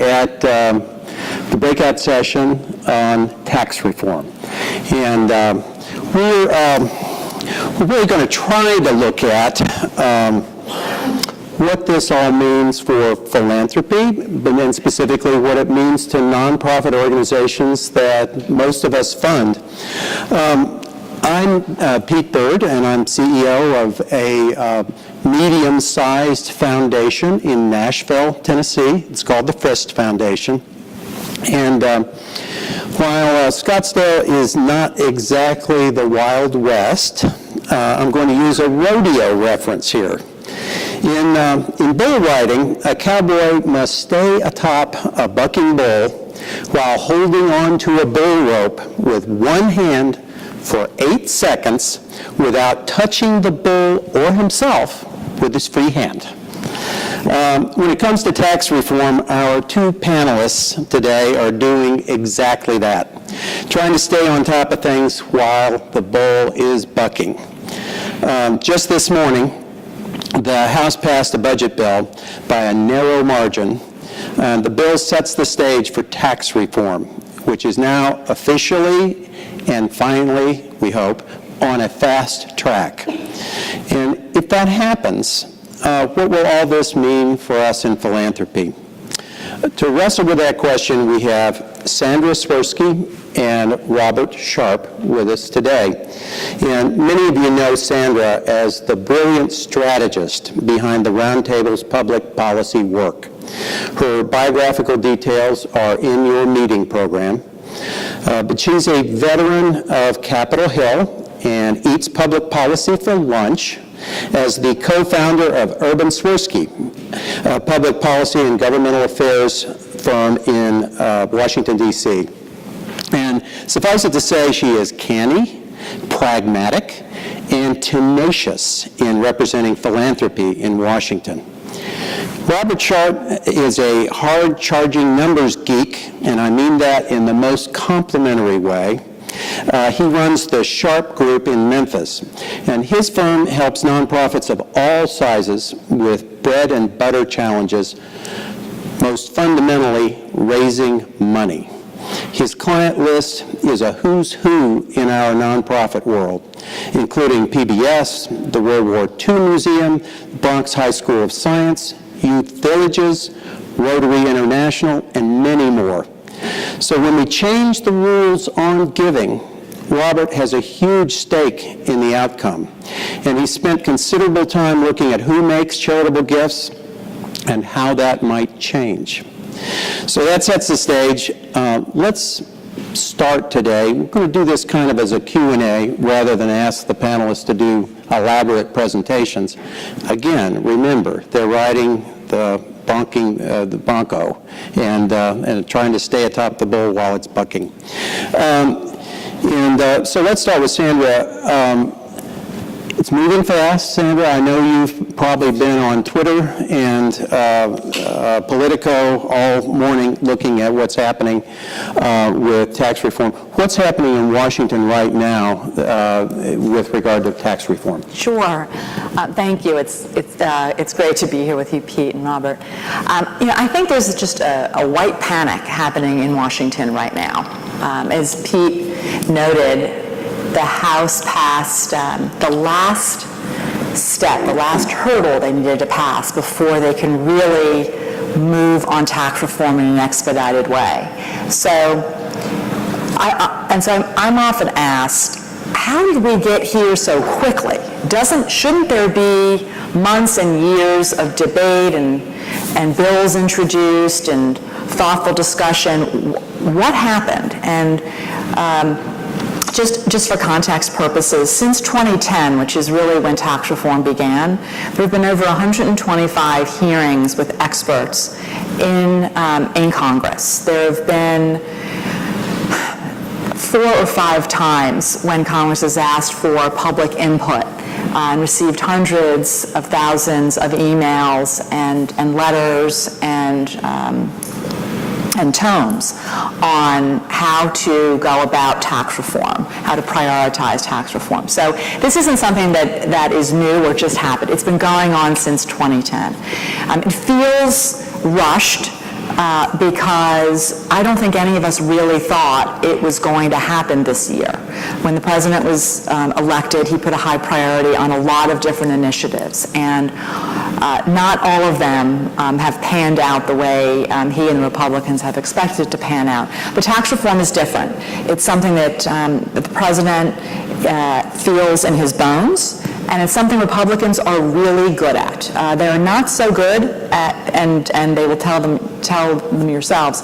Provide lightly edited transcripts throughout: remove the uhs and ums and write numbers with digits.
at the breakout session on tax reform. And we're really going to try to look at what this all means for philanthropy, but then specifically what it means to nonprofit organizations that most of us fund. I'm Pete Bird, and I'm CEO of a medium-sized foundation in Nashville, Tennessee. It's called the Frist Foundation. And while Scottsdale is not exactly the Wild West, I'm going to use a rodeo reference here. In bull riding, a cowboy must stay atop a bucking bull while holding on to a bull rope with one hand for 8 seconds without touching the bull or himself with his free hand. When it comes to tax reform, our two panelists today are doing exactly that, trying to stay on top of things while the bull is bucking. Just this morning, the House passed a budget bill by a narrow margin. The bill sets the stage for tax reform, which is now officially and finally, we hope, on a fast track. And if that happens, what will all this mean for us in philanthropy? To wrestle with that question, we have Sandra Swirsky and Robert Sharp with us today. And many of you know Sandra as the brilliant strategist behind the Roundtable's public policy work. Her biographical details are in your meeting program. But she's a veteran of Capitol Hill and eats public policy for lunch as the co-founder of Urban Swirsky, a public policy and governmental affairs firm in Washington, D.C. And suffice it to say, she is canny, pragmatic, and tenacious in representing philanthropy in Washington. Robert Sharp is a hard-charging numbers geek, and I mean that in the most complimentary way. He runs the Sharp Group in Memphis, and his firm helps nonprofits of all sizes with bread and butter challenges, most fundamentally raising money. His client list is a who's who in our nonprofit world, including PBS, the World War II Museum, Bronx High School of Science, Youth Villages, Rotary International, and many more. So when we change the rules on giving, Robert has a huge stake in the outcome. And he spent considerable time looking at who makes charitable gifts and how that might change. So that sets the stage. Let's start today. We're going to do this kind of as a Q&A rather than ask the panelists to do elaborate presentations. Again, remember, they're riding the bronco and trying to stay atop the bull while it's bucking. So let's start with Sandra. It's moving fast, Sandra. I know you've probably been on Twitter and Politico all morning looking at what's happening with tax reform. What's happening in Washington right now with regard to tax reform? Sure. Thank you. It's great to be here with you, Pete and Robert. I think there's just a white panic happening in Washington right now. As Pete noted, the House passed the last step, the last hurdle they needed to pass before they can really move on tax reform in an expedited way. So I'm often asked, how did we get here so quickly? Shouldn't there be months and years of debate and bills introduced and thoughtful discussion? What happened? And Just for context purposes, since 2010, which is really when tax reform began, there have been over 125 hearings with experts in Congress. There have been 4 or 5 times when Congress has asked for public input and received hundreds of thousands of emails and letters and tomes on how to go about tax reform, how to prioritize tax reform. So this isn't something that is new or just happened. It's been going on since 2010. It feels rushed because I don't think any of us really thought it was going to happen this year. When the president was elected, he put a high priority on a lot of different initiatives, and not all of them have panned out the way he and the Republicans have expected it to pan out. But tax reform is different. It's something that the president feels in his bones, and it's something Republicans are really good at. They're not so good at, and they will tell them yourselves,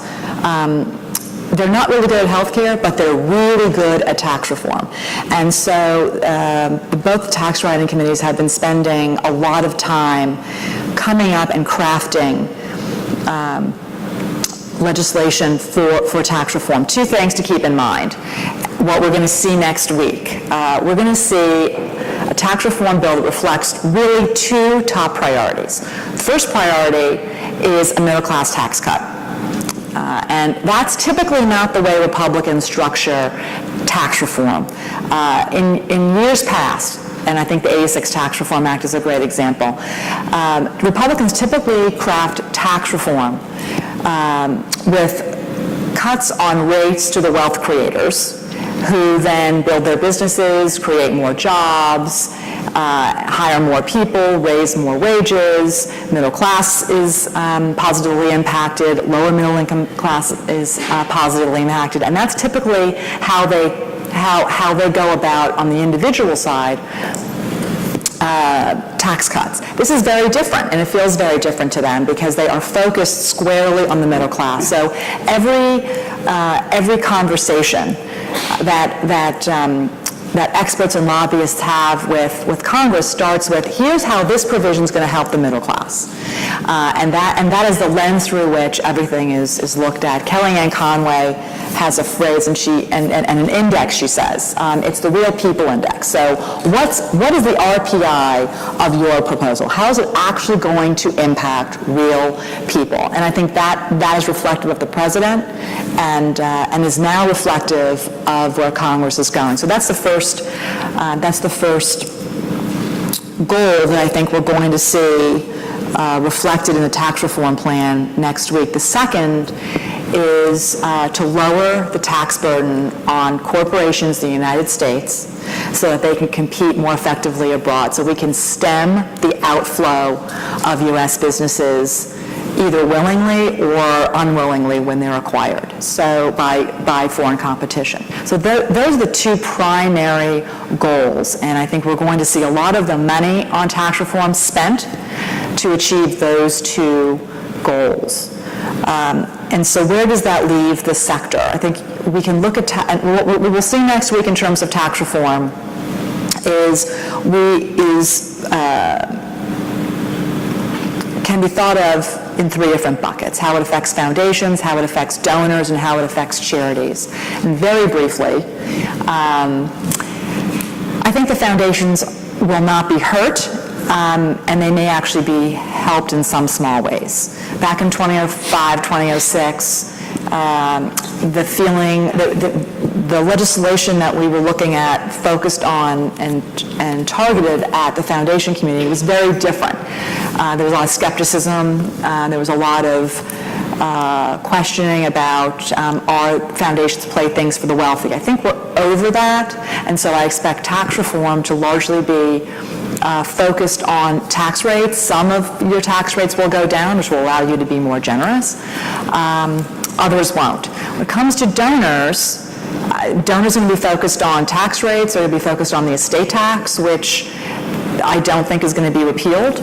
they're not really good at health care, but they're really good at tax reform. And so both the tax writing committees have been spending a lot of time coming up and crafting legislation for tax reform. Two things to keep in mind. What we're going to see next week. We're going to see a tax reform bill that reflects really two top priorities. The first priority is a middle-class tax cut. And that's typically not the way Republicans structure tax reform. In years past, and I think the 86 Tax Reform Act is a great example, Republicans typically craft tax reform with cuts on rates to the wealth creators, who then build their businesses, create more jobs, hire more people, raise more wages, middle class is positively impacted, lower middle income class is positively impacted, and that's typically how they go about on the individual side tax cuts. This is very different, and it feels very different to them because they are focused squarely on the middle class. So every conversation that experts and lobbyists have with Congress starts with, here's how this provision is going to help the middle class. And that is the lens through which everything is looked at. Kellyanne Conway has a phrase and an index, she says. It's the Real People Index. So what is the RPI of your proposal? How is it actually going to impact real people? And I think that is reflective of the president and is now reflective of where Congress is going. So that's the first goal that I think we're going to see reflected in the tax reform plan next week. The second is to lower the tax burden on corporations in the United States so that they can compete more effectively abroad, so we can stem the outflow of U.S. businesses either willingly or unwillingly when they're acquired, so by foreign competition. So those are the two primary goals, and I think we're going to see a lot of the money on tax reform spent to achieve those two goals. And so where does that leave the sector? I think we can look at, what we will see next week in terms of tax reform can be thought of in three different buckets: how it affects foundations, how it affects donors, and how it affects charities. And very briefly, I think the foundations will not be hurt, and they may actually be helped in some small ways. Back in 2005, 2006, the legislation that we were looking at focused on and targeted at the foundation community was very different. There was a lot of skepticism. There was a lot of questioning about are foundations play things for the wealthy. I think we're over that, and so I expect tax reform to largely be focused on tax rates. Some of your tax rates will go down, which will allow you to be more generous. Others won't. When it comes to donors are going to be focused on tax rates, or going to be focused on the estate tax, which I don't think is going to be repealed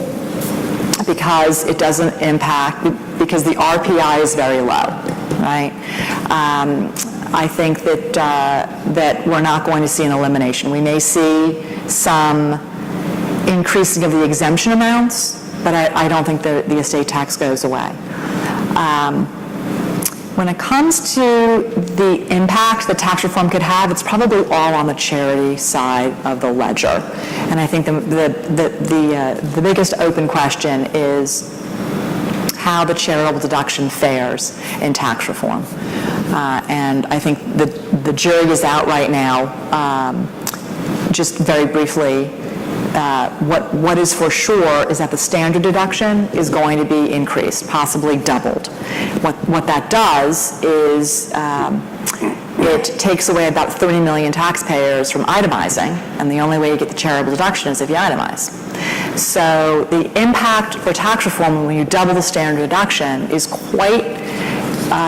because it doesn't impact, because the RPI is very low, right? I think that we're not going to see an elimination. We may see some increasing of the exemption amounts, but I don't think the estate tax goes away. When it comes to the impact that tax reform could have, it's probably all on the charity side of the ledger. And I think the biggest open question is how the charitable deduction fares in tax reform. And I think the jury is out right now. Just very briefly, what is for sure is that the standard deduction is going to be increased, possibly doubled. What that does is it takes away about 30 million taxpayers from itemizing, and the only way you get the charitable deduction is if you itemize. So the impact for tax reform when you double the standard deduction is quite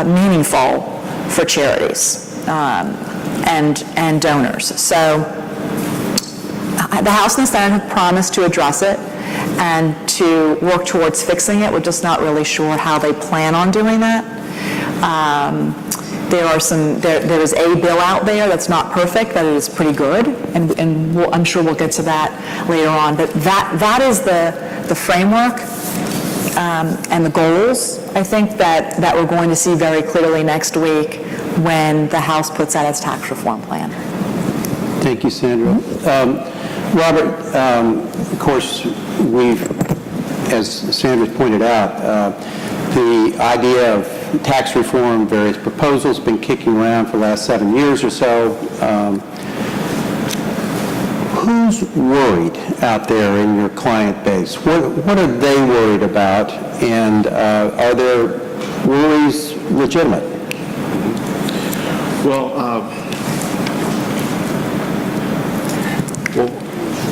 meaningful for charities and donors. So the House and the Senate have promised to address it and to work towards fixing it. We're just not really sure how they plan on doing that. There is a bill out there that's not perfect, but it is pretty good, and I'm sure we'll get to that later on. But that is the framework and the goals, I think, that we're going to see very clearly next week when the House puts out its tax reform plan. Thank you, Sandra. Robert, of course, as Sandra pointed out, the idea of tax reform, various proposals, been kicking around for the last 7 years or so. Who's worried out there in your client base? What are they worried about, and are their worries legitimate? Well,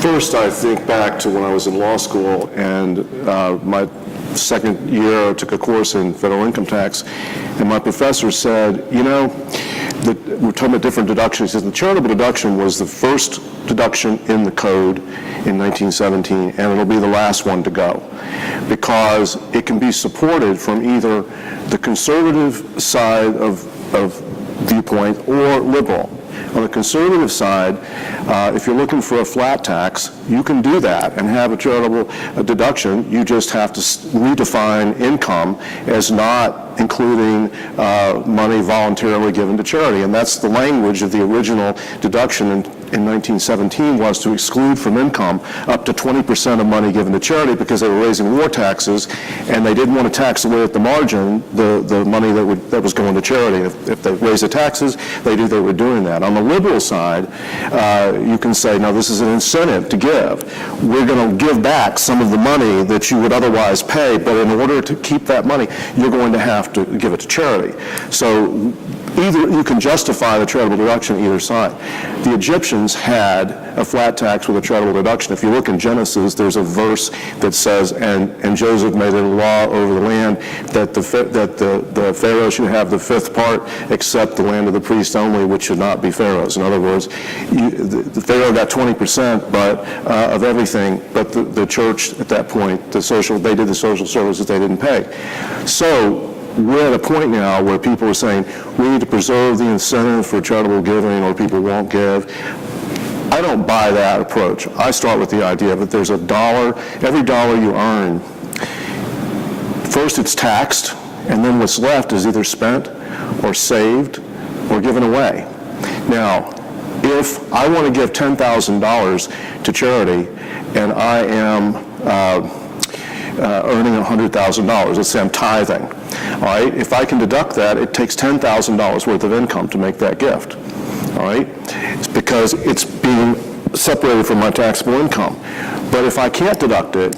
first I think back to when I was in law school, and my second year I took a course in federal income tax, and my professor said, you know, we're talking about different deductions. He said the charitable deduction was the first deduction in the code in 1917, and it'll be the last one to go, because it can be supported from either the conservative side of viewpoint or liberal. On the conservative side, if you're looking for a flat tax, you can do that and have a charitable deduction. You just have to redefine income as not including money voluntarily given to charity. And that's the language of the original deduction in 1917, was to exclude from income up to 20% of money given to charity, because they were raising war taxes and they didn't want to tax away at the margin the money that was going to charity. If they raised the taxes, they knew they were doing that. On the liberal side, you can say, no, this is an incentive to give. We're going to give back some of the money that you would otherwise pay, but in order to keep that money, you're going to have to give it to charity. So either you can justify the charitable deduction either side. The Egyptians had a flat tax with a charitable deduction. If you look in Genesis, there's a verse that says, and Joseph made it a law over the land that the Pharaoh should have the fifth part, except the land of the priest only, which should not be Pharaoh's. In other words, the Pharaoh got 20% of everything, but the church at that point, they did the social services they didn't pay. So we're at a point now where people are saying we need to preserve the incentive for charitable giving or people won't give. I don't buy that approach. I start with the idea that there's every dollar you earn, first it's taxed, and then what's left is either spent or saved or given away. Now, if I want to give $10,000 to charity and I am earning $100,000, let's say I'm tithing, all right? If I can deduct that, it takes $10,000 worth of income to make that gift, all right? It's because it's being separated from my taxable income. But if I can't deduct it,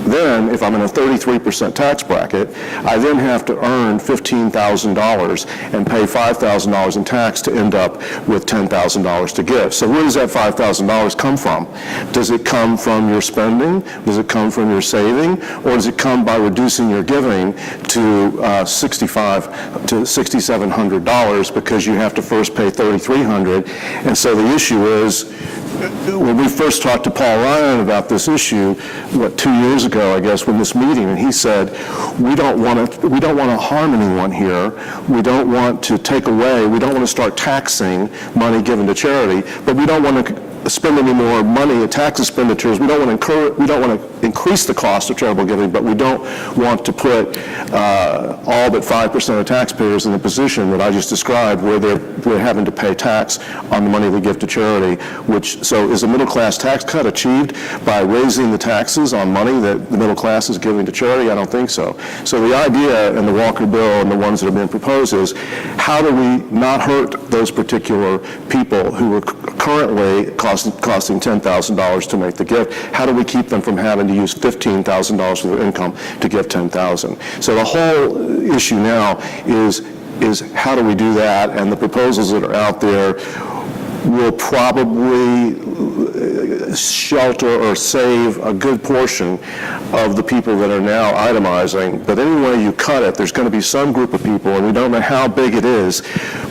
then if I'm in a 33% tax bracket, I then have to earn $15,000 and pay $5,000 in tax to end up with $10,000 to give. So where does that $5,000 come from? Does it come from your spending? Does it come from your saving? Or does it come by reducing your giving to $6,500 to $6,700 because you have to first pay $3,300? And so the issue is, when we first talked to Paul Ryan about this issue, 2 years ago, I guess, when this meeting, and he said, we don't want to harm anyone here. We don't want to take away. We don't want to start taxing money given to charity, but we don't want to spend any more money at tax expenditures. We don't want to increase the cost of charitable giving, but we don't want to put all but 5% of taxpayers in the position that I just described, where we're having to pay tax on the money we give to charity. So is a middle-class tax cut achieved by raising the taxes on money that the middle class is giving to charity? I don't think so. So the idea in the Walker bill and the ones that have been proposed is, how do we not hurt those particular people who are currently costing $10,000 to make the gift? How do we keep them from having to use $15,000 of their income to give $10,000? So the whole issue now is how do we do that? And the proposals that are out there will probably shelter or save a good portion of the people that are now itemizing. But any way you cut it, there's going to be some group of people, and we don't know how big it is,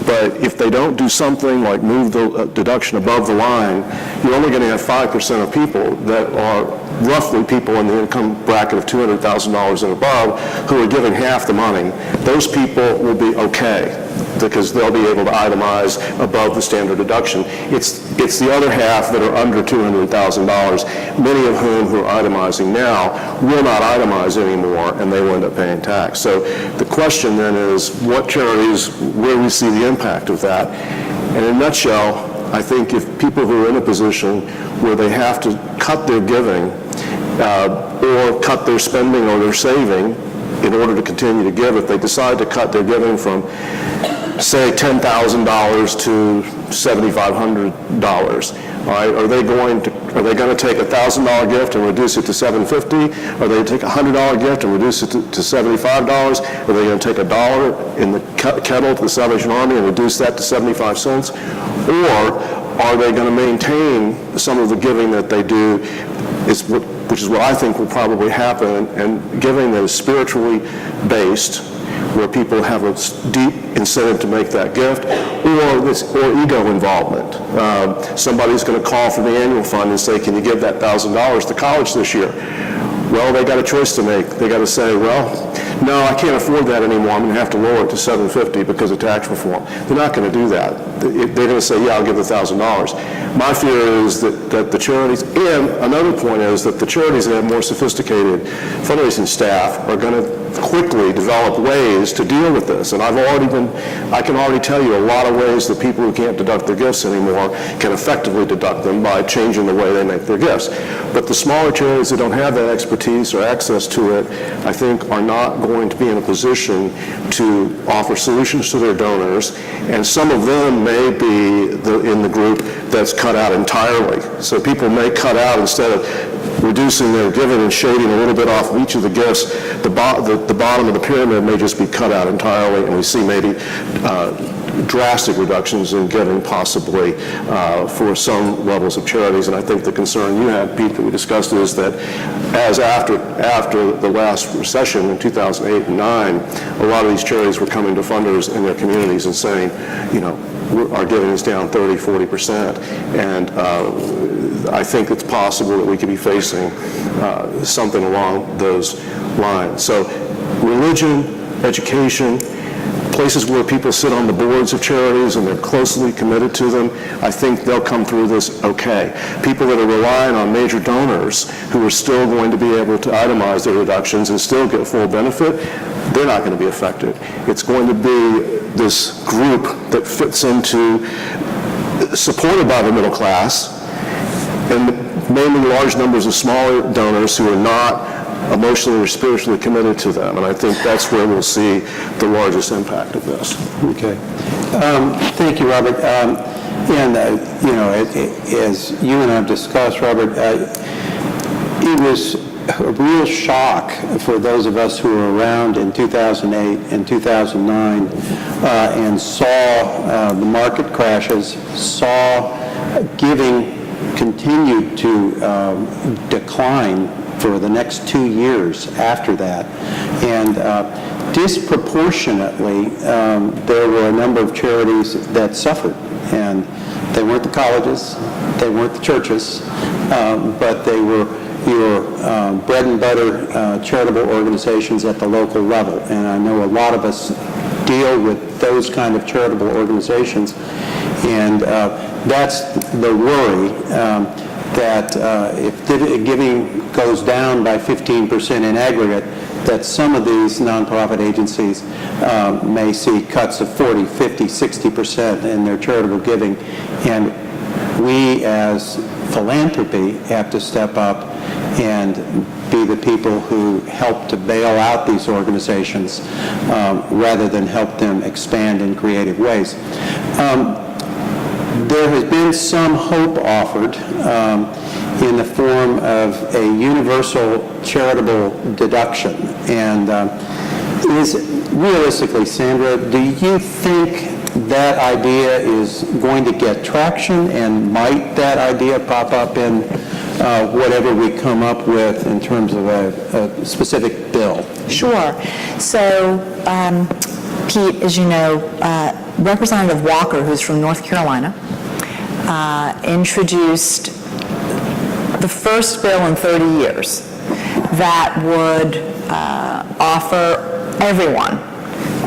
but if they don't do something like move the deduction above the line, you're only going to have 5% of people that are roughly people in the income bracket of $200,000 and above who are giving half the money. Those people will be okay, because they'll be able to itemize above the standard deduction. It's the other half that are under $200,000, many of whom who are itemizing now will not itemize anymore, and they will end up paying tax. So the question then is, what charities, where we see the impact of that? And in a nutshell, I think if people who are in a position where they have to cut their giving or cut their spending or their saving in order to continue to give, if they decide to cut their giving from, say, $10,000 to $7,500, all right, are they going to take a $1,000 gift and reduce it to $750? Are they going to take a $100 gift and reduce it to $75? Are they going to take $1 in the kettle to the Salvation Army and reduce that to 75 cents? Or are they going to maintain some of the giving that they do, which is what I think will probably happen, and giving that is spiritually based, where people have a deep incentive to make that gift, or ego involvement. Somebody's going to call from the annual fund and say, can you give that $1,000 to college this year? Well, they got a choice to make. They got to say, well, no, I can't afford that anymore. I'm going to have to lower it to $750 because of tax reform. They're not going to do that. They're going to say, yeah, I'll give the $1,000. My fear is that the charities, and another point is that the charities that have more sophisticated fundraising staff are going to quickly develop ways to deal with this. And I can already tell you a lot of ways that people who can't deduct their gifts anymore can effectively deduct them by changing the way they make their gifts. But the smaller charities that don't have that expertise or access to it, I think, are not going to be in a position to offer solutions to their donors, and some of them may be in the group that's cut out entirely. So people may cut out, instead of reducing their giving and shading a little bit off of each of the gifts, the bottom of the pyramid may just be cut out entirely, and we see maybe drastic reductions in giving possibly for some levels of charities. And I think the concern you had, Pete, that we discussed is that as after the last recession in 2008 and 9, a lot of these charities were coming to funders in their communities and saying, you know, our giving is down 30-40%, and I think it's possible that we could be facing something along those lines. So religion, education, places where people sit on the boards of charities and they're closely committed to them, I think they'll come through this okay. People that are relying on major donors who are still going to be able to itemize their deductions and still get full benefit, they're not going to be affected. It's going to be this group that fits into, supported by the middle class, and mainly large numbers of smaller donors who are not emotionally or spiritually committed to them. And I think that's where we'll see the largest impact of this. Okay. Thank you, Robert. You know, as you and I have discussed, Robert, it was a real shock for those of us who were around in 2008 and 2009 and saw the market crashes, saw giving continue to decline for the next 2 years after that. And disproportionately, there were a number of charities that suffered. And they weren't the colleges, they weren't the churches, but they were your bread and butter charitable organizations at the local level. And I know a lot of us deal with those kind of charitable organizations, and that's the worry. that if giving goes down by 15% in aggregate, that some of these nonprofit agencies may see cuts of 40, 50, 60% in their charitable giving. And we as philanthropy have to step up and be the people who help to bail out these organizations rather than help them expand in creative ways. There has been some hope offered in the form of a universal charitable deduction. And is realistically, Sandra, do you think that idea is going to get traction, and might that idea pop up in whatever we come up with in terms of a specific bill? Sure. So, Pete, as you know, Representative Walker, who's from North Carolina, introduced the first bill in 30 years that would offer everyone,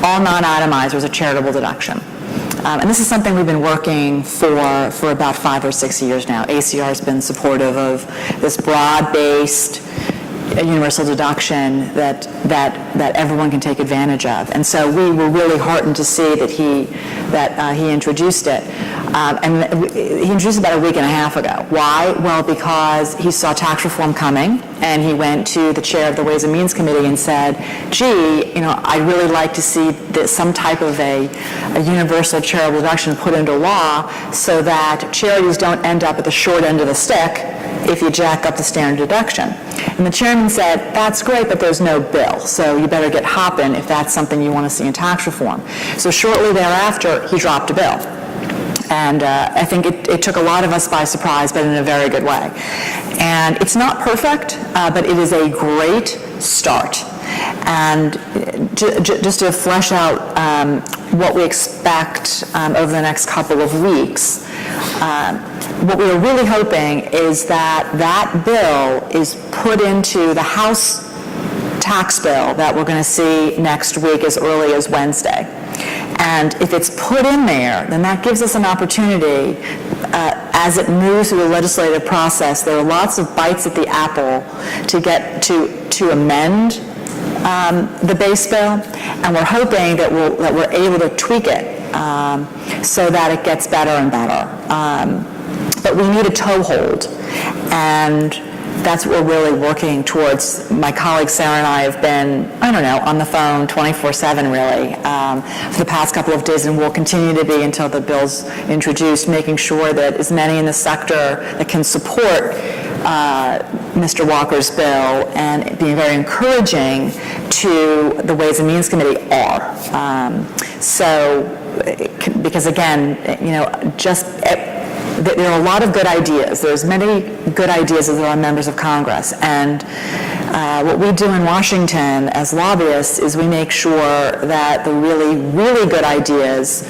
all non-itemizers, a charitable deduction. And this is something we've been working for about 5 or 6 years now. ACR has been supportive of this broad-based universal deduction that everyone can take advantage of. And so we were really heartened to see that he introduced it. And he introduced it about a week and a half ago. Why? Well, because he saw tax reform coming, and he went to the chair of the Ways and Means Committee and said, gee, I'd really like to see some type of a universal charitable deduction put into law so that charities don't end up at the short end of the stick if you jack up the standard deduction. And the chairman said, that's great, but there's no bill, so you better get hopping if that's something you want to see in tax reform. So shortly thereafter, he dropped a bill. And I think it took a lot of us by surprise, but in a very good way. And it's not perfect, but it is a great start. And just to flesh out what we expect over the next couple of weeks, what we are really hoping is that that bill is put into the House tax bill that we're going to see next week as early as Wednesday. And if it's put in there, then that gives us an opportunity as it moves through the legislative process. There are lots of bites at the apple to get to amend the base bill, and we're hoping that we're able to tweak it so that it gets better and better. But we need a toehold, and that's what we're really working towards. My colleague Sarah and I have been, on the phone 24/7 really for the past couple of days, and will continue to be until the bill's introduced, making sure that as many in the sector that can support Mr. Walker's bill and being very encouraging to the Ways and Means Committee are. Because again, there are a lot of good ideas. There's many good ideas as there are members of Congress. And what we do in Washington as lobbyists is we make sure that the really, really good ideas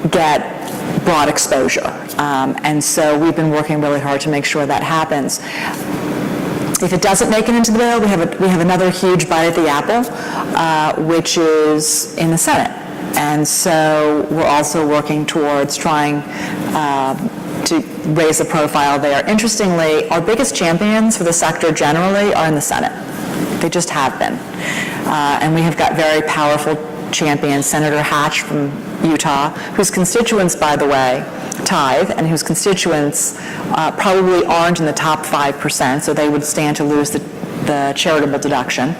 get broad exposure. And so we've been working really hard to make sure that happens. If it doesn't make it into the bill, we have another huge bite at the apple, which is in the Senate. And so we're also working towards trying to raise the profile there. Interestingly, our biggest champions for the sector generally are in the Senate. They just have been. And we have got very powerful champions, Senator Hatch from Utah, whose constituents, by the way, tithe, and whose constituents probably aren't in the top 5%, so they would stand to lose the charitable deduction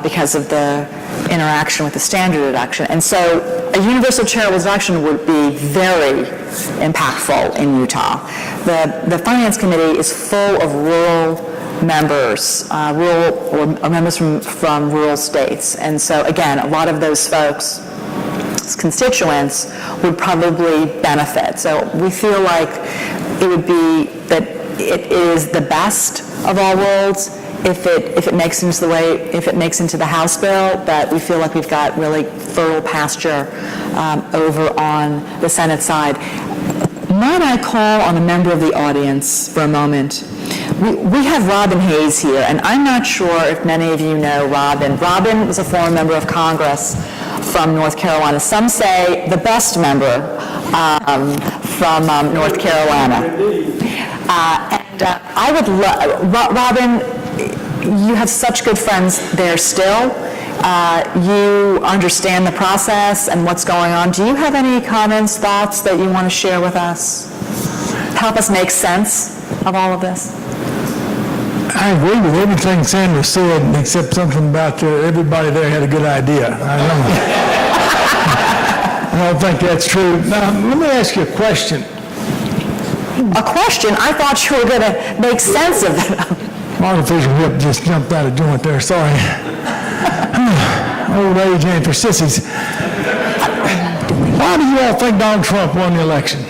because of the interaction with the standard deduction. And so a universal charitable deduction would be very impactful in Utah. The Finance Committee is full of rural members, members from rural states. And so again, a lot of those folks' constituents would probably benefit. So we feel like it would be that it is the best of all worlds if it makes into the House bill, but we feel like we've got really fertile pasture over on the Senate side. Might I call on a member of the audience for a moment? We have Robin Hayes here, and I'm not sure if many of you know Robin. Robin was a former member of Congress from North Carolina. Some say the best member from North Carolina. And I would Robin, you have such good friends there still. You understand the process and what's going on. Do you have any comments, thoughts that you want to share with us? Help us make sense of all of this. I agree with everything Sandra said, except something about everybody there had a good idea. I don't think that's true. Now, let me ask you a question. A question? I thought you were going to make sense of it. Artificial hip just jumped out of joint there, sorry. Old age ain't for sissies. Why do you all think Donald Trump won the election?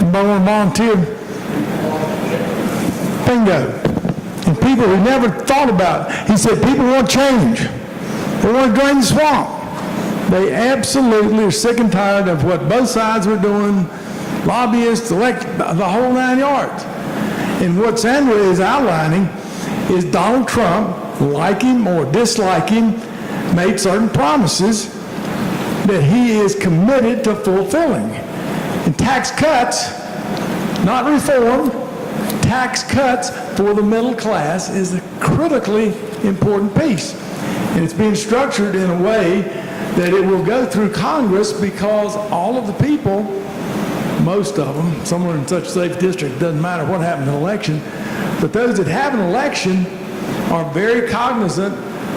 Anybody want to volunteer? Bingo. And people who never thought about it, he said people want change. They want to drain the swamp. They absolutely are sick and tired of what both sides were doing, lobbyists, the whole 9 yards. And what Sandra is outlining is Donald Trump, like him or dislike him, made certain promises that he is committed to fulfilling. And tax cuts, not reform, tax cuts for the middle class is a critically important piece. And it's being structured in a way that it will go through Congress because all of the people, most of them, somewhere in such a safe district, doesn't matter what happened in an election, but those that have an election are very cognizant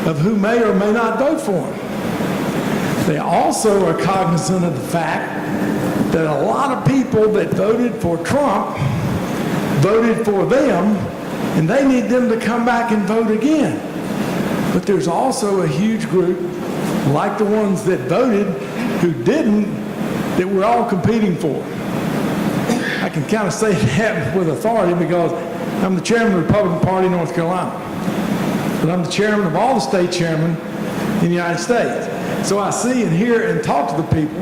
of who may or may not vote for them. They also are cognizant of the fact that a lot of people that voted for Trump voted for them, and they need them to come back and vote again. But there's also a huge group, like the ones that voted, who didn't, that we're all competing for. I can kind of say that with authority because I'm the chairman of the Republican Party in North Carolina. But I'm the chairman of all the state chairmen in the United States. So I see and hear and talk to the people.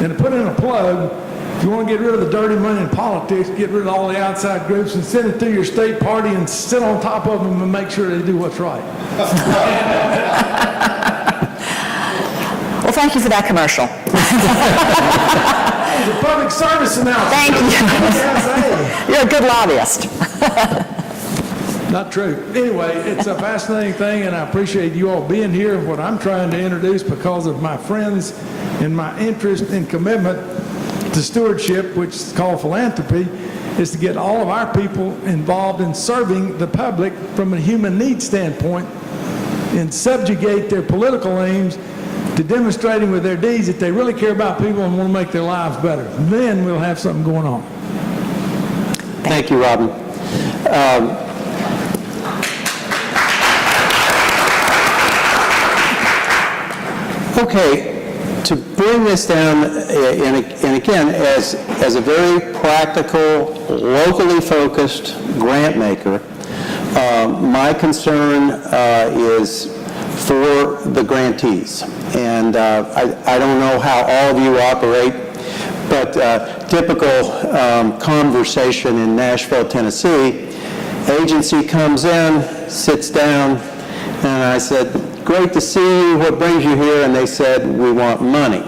And to put in a plug, if you want to get rid of the dirty money in politics, get rid of all the outside groups and send it through your state party and sit on top of them and make sure they do what's right. Well, thank you for that commercial. It's a public service announcement. Thank you. You're a good lobbyist. Not true. Anyway, it's a fascinating thing, and I appreciate you all being here. What I'm trying to introduce, because of my friends and my interest and commitment to stewardship, which is called philanthropy, is to get all of our people involved in serving the public from a human needs standpoint and subjugate their political aims to demonstrating with their deeds that they really care about people and want to make their lives better. Then we'll have something going on. Thank you, Robin. Okay, to bring this down, and again, as a very practical, locally focused grant maker, my concern is for the grantees. And I don't know how all of you operate, but typical conversation in Nashville, Tennessee, agency comes in, sits down, and I said, great to see you, what brings you here? And they said, we want money.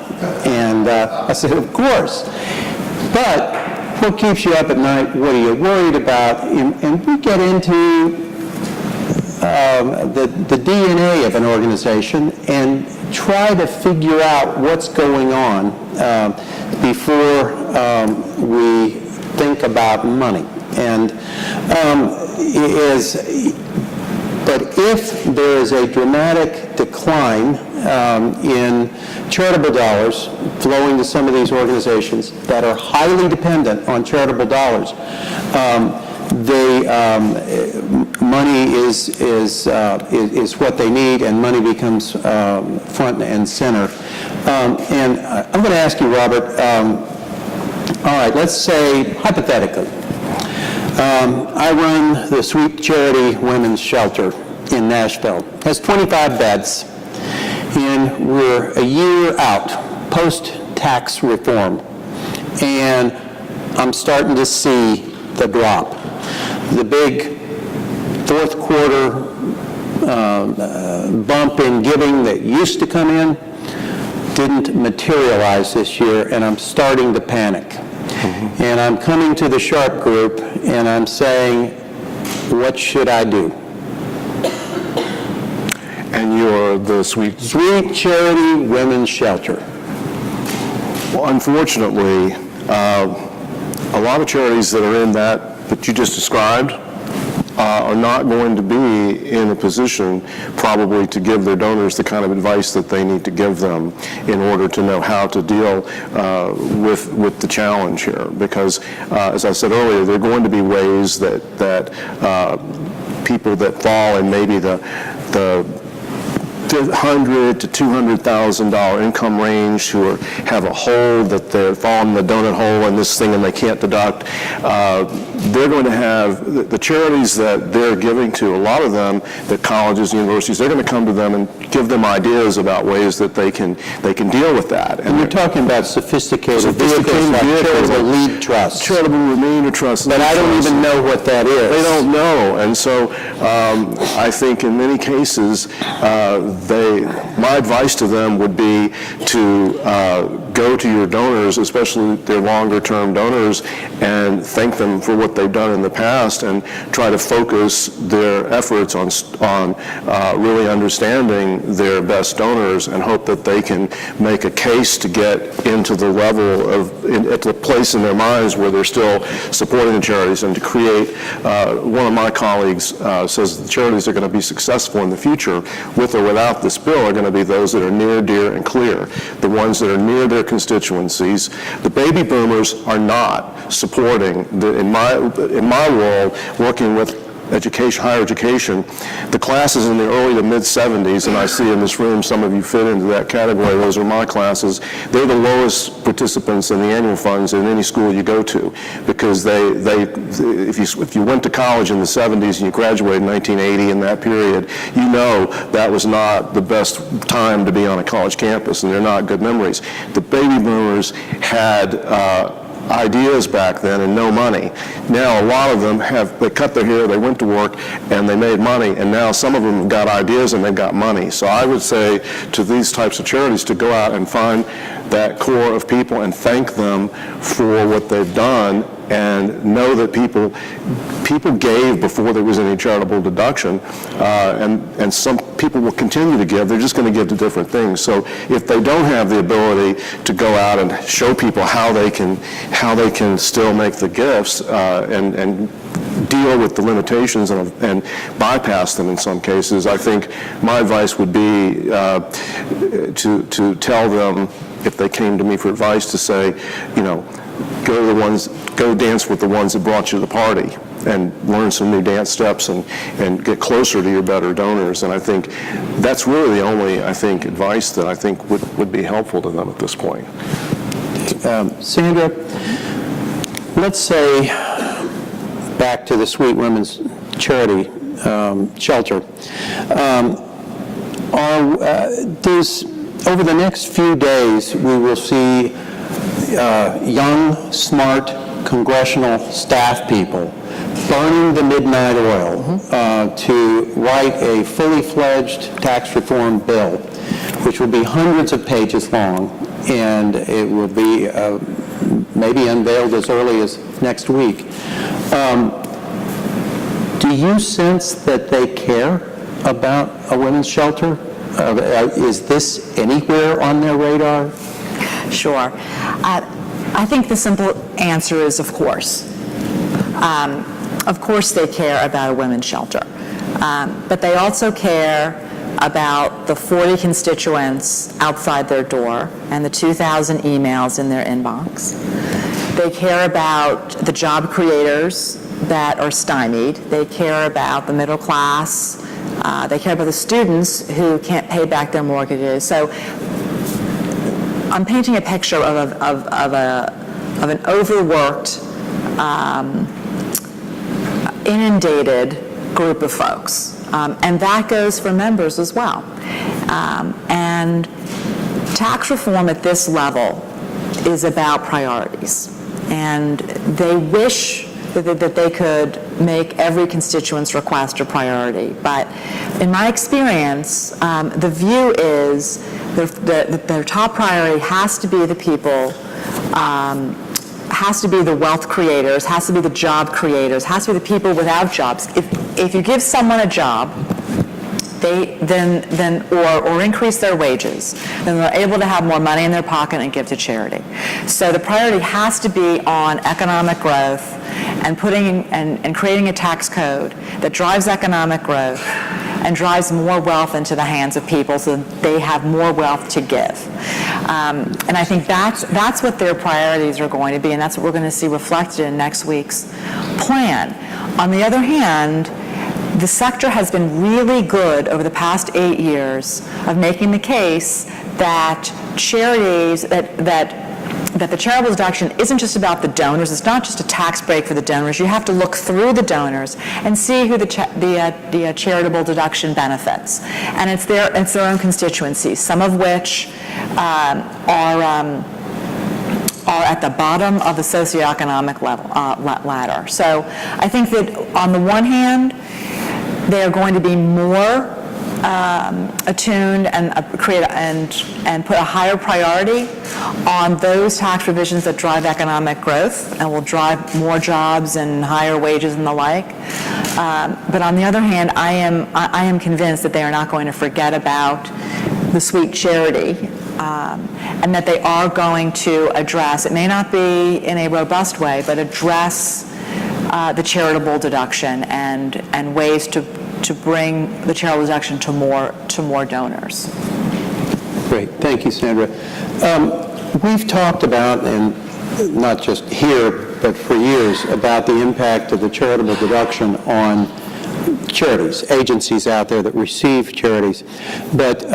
And I said, of course. But what keeps you up at night? What are you worried about? And we get into the DNA of an organization and try to figure out what's going on before we think about money. And but if there is a dramatic decline in charitable dollars flowing to some of these organizations that are highly dependent on charitable dollars, money is what they need, and money becomes front and center. And I'm going to ask you, Robert, all right, let's say, hypothetically, I run the Sweet Charity Women's Shelter in Nashville. It has 25 beds, and we're a year out, post-tax reform, and I'm starting to see the drop. The big fourth quarter bump in giving that used to come in didn't materialize this year, and I'm starting to panic. And I'm coming to the Sharp group, and I'm saying, what should I do? And you're the Sweet Charity Women's Shelter. Well, unfortunately, a lot of charities that are in that you just described are not going to be in a position probably to give their donors the kind of advice that they need to give them in order to know how to deal with the challenge here. Because, as I said earlier, there are going to be ways that people that fall in maybe the $100,000 to $200,000 income range who have a hole that they're falling in the donut hole in this thing and they can't deduct, they're going to have, the charities that they're giving to, a lot of them, the colleges, universities, they're going to come to them and give them ideas about ways that they can deal with that. And you're talking about sophisticated vehicles like charitable lead trusts. Charitable remainder trusts. But I don't even know what that is. They don't know. And so I think in many cases, my advice to them would be to go to your donors, especially their longer-term donors, and thank them for what they've done in the past and try to focus their efforts on really understanding their best donors and hope that they can make a case to get into the level at the place in their minds where they're still supporting the charities and to create, one of my colleagues says the charities are going to be successful in the future with or without this bill are going to be those that are near, dear, and clear, the ones that are near their constituencies. The baby boomers are not supporting, in my world, working with higher education, the classes in the early to mid-70s, and I see in this room some of you fit into that category, those are my classes, they're the lowest participants in the annual funds in any school you go to, because if you went to college in the 70s and you graduated in 1980 in that period, you know that was not the best time to be on a college campus, and they're not good memories. The baby boomers had ideas back then and no money. Now a lot of them they cut their hair, they went to work, and they made money, and now some of them have got ideas and they've got money. So I would say to these types of charities to go out and find that core of people and thank them for what they've done and know that people gave before there was any charitable deduction, and some people will continue to give. They're just going to give to different things. So if they don't have the ability to go out and show people how they can still make the gifts and deal with the limitations and bypass them in some cases, I think my advice would be to tell them, if they came to me for advice, to say, go dance with the ones that brought you to the party and learn some new dance steps and get closer to your better donors. And I think that's really the only, advice that I think would be helpful to them at this point. Sandra, let's say, back to the Sweet Women's Charity Shelter, over the next few days, we will see young, smart congressional staff people burning the midnight oil to write a fully fledged tax reform bill, which will be hundreds of pages long, and it will be maybe unveiled as early as next week. Do you sense that they care about a women's shelter? Is this anywhere on their radar? Sure. I think the simple answer is of course. Of course they care about a women's shelter. But they also care about the 40 constituents outside their door and the 2,000 emails in their inbox. They care about the job creators that are stymied. They care about the middle class. They care about the students who can't pay back their mortgages. So I'm painting a picture of an overworked, inundated group of folks. And that goes for members as well. And tax reform at this level is about priorities. And they wish that they could make every constituent's request a priority. But in my experience, the view is their top priority has to be the people has to be the wealth creators, has to be the job creators, has to be the people without jobs. If you give someone a job, or increase their wages, then they're able to have more money in their pocket and give to charity. So the priority has to be on economic growth and creating a tax code that drives economic growth and drives more wealth into the hands of people so that they have more wealth to give. And I think that's what their priorities are going to be, and that's what we're going to see reflected in next week's plan. On the other hand, the sector has been really good over the past 8 years of making the case that charities, that the charitable deduction isn't just about the donors. It's not just a tax break for the donors. You have to look through the donors and see who the charitable deduction benefits. And it's their own constituencies, some of which are at the bottom of the socioeconomic ladder. So I think that on the one hand, they are going to be more attuned and put a higher priority on those tax revisions that drive economic growth and will drive more jobs and higher wages and the like. But on the other hand, I am convinced that they are not going to forget about the sweet charity, and that they are going to address, it may not be in a robust way, but address the charitable deduction and ways to bring the charitable deduction to more donors. Great. Thank you, Sandra. We've talked about, and not just here, but for years, about the impact of the charitable deduction on charities, agencies out there that receive charities. But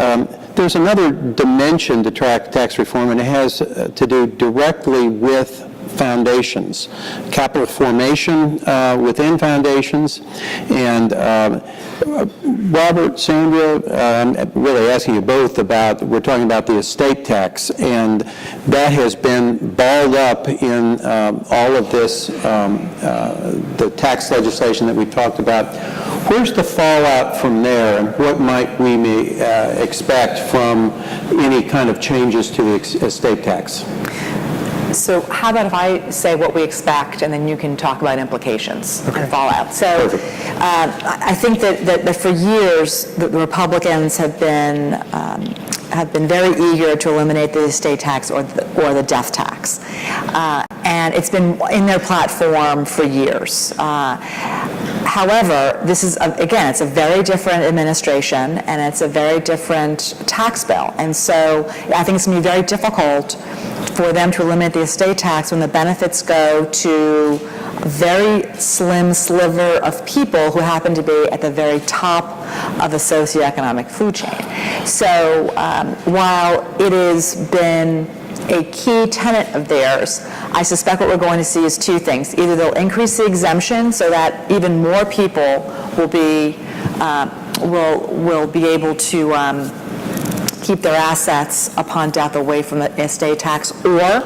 there's another dimension to tax reform, and it has to do directly with foundations, capital formation within foundations. And Robert, Sandra, I'm really asking you both about, we're talking about the estate tax, and that has been balled up in all of this, the tax legislation that we talked about. Where's the fallout from there, and what might we expect from any kind of changes to the estate tax? So how about if I say what we expect, and then you can talk about implications and fallout. So I think that for years the Republicans have been very eager to eliminate the estate tax or the death tax, and it's been in their platform for years. However, this is, again, it's a very different administration, and it's a very different tax bill. And so I think it's going to be very difficult for them to eliminate the estate tax when the benefits go to a very slim sliver of people who happen to be at the very top of the socioeconomic food chain. So while it has been a key tenet of theirs, I suspect what we're going to see is two things. Either they'll increase the exemption so that even more people will be able to keep their assets upon death away from the estate tax, or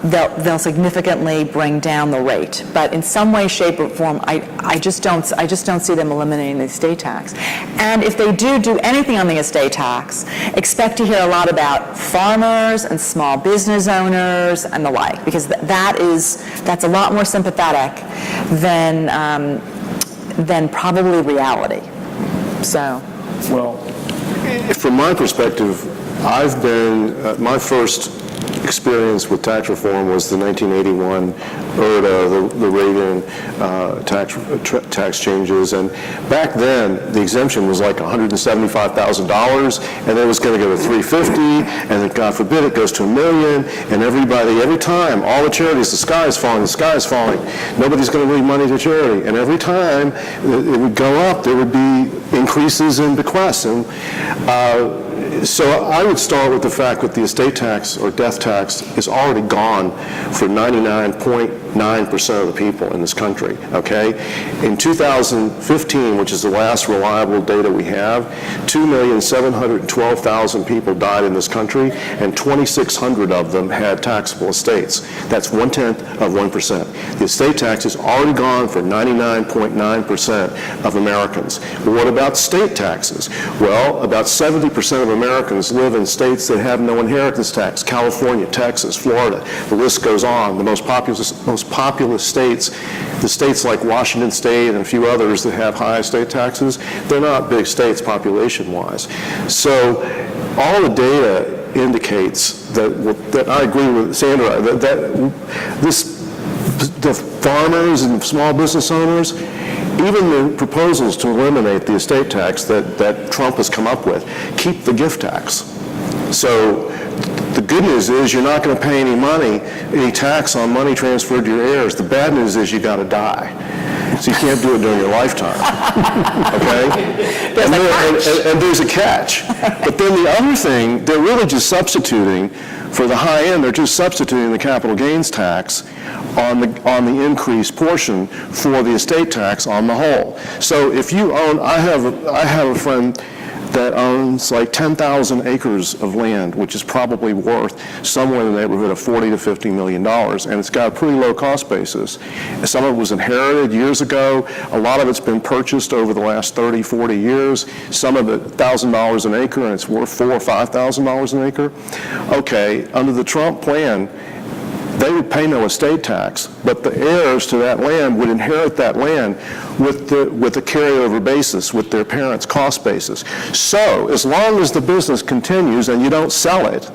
they'll significantly bring down the rate. But in some way, shape, or form, I just don't see them eliminating the estate tax. And if they do anything on the estate tax, expect to hear a lot about farmers and small business owners and the like, because that's a lot more sympathetic than probably reality. So. Well, from my perspective, I've been, my first experience with tax reform was the 1981 ERDA, the Reagan tax changes, and back then the exemption was like $175,000, and it was going to go to $350,000, and then God forbid it goes to $1 million, and every time, all the charities, the sky is falling, nobody's going to leave money to charity, and every time it would go up, there would be increases in bequests, and so I would start with the fact that the estate tax or death tax is already gone for 99.9% 9% of the people in this country, okay? In 2015, which is the last reliable data we have, 2,712,000 people died in this country, and 2,600 of them had taxable estates. That's 0.1%. The estate tax is already gone for 99.9% of Americans. Well, what about state taxes? Well, about 70% of Americans live in states that have no inheritance tax. California, Texas, Florida, the list goes on. The most populous states, the states like Washington State and a few others that have high estate taxes, they're not big states population-wise. So all the data indicates that I agree with Sandra, the farmers and small business owners, even the proposals to eliminate the estate tax that Trump has come up with, keep the gift tax. So the good news is you're not going to pay any tax on money transferred to your heirs. The bad news is you got to die. So you can't do it during your lifetime, okay? And there's a catch. But then the other thing, they're really just substituting, for the high end, they're just substituting the capital gains tax on the increased portion for the estate tax on the whole. So if you own, I have a friend that owns like 10,000 acres of land, which is probably worth somewhere in the neighborhood of $40 to $50 million, and it's got a pretty low cost basis. Some of it was inherited years ago. A lot of it's been purchased over the last 30, 40 years. Some of it $1,000 an acre, and it's worth $4,000 or $5,000 an acre. Okay, under the Trump plan, they would pay no estate tax, but the heirs to that land would inherit that land with the carryover basis, with their parents' cost basis. So as long as the business continues and you don't sell it,